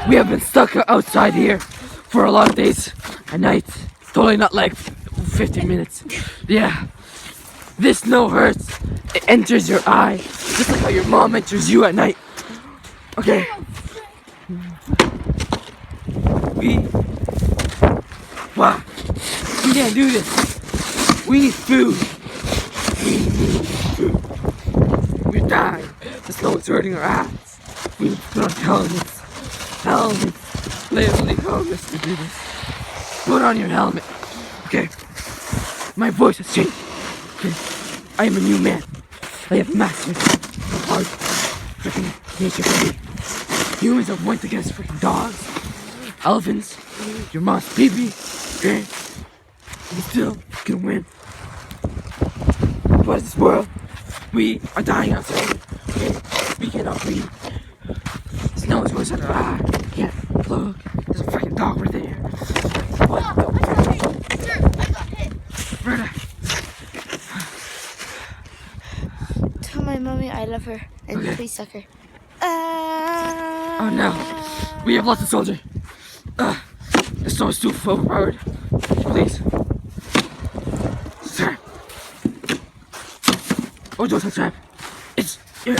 We have been stuck outside here for a lot of days and nights. Totally not like 15 minutes. Yeah. This snow hurts. It enters your eye, just like how your mom enters you at night. Okay. Wow. We can't do this. We need food. We need food. We're dying. The snow is hurting our eyes. We need to put on helmets. Helmets. Literally helmets to do this. Put on your helmet. Okay. My voice has changed. Okay. I am a new man. I have mastered the hard freaking nature for me. Humans are went against freaking dogs, elephants, your mom's pee-pee. Okay. We still can win. But this world, we are dying outside. Okay. We cannot breathe. Snow is going under our eye. We can't look. There's a freaking dog right there. What the? I got hit. Verda. Tell my mommy I love her and Okay. please suck her. Oh no. We have lots of soldiers. The snow is too overpowered. Please. Trap. Oh, don't trap. It's. Yeah.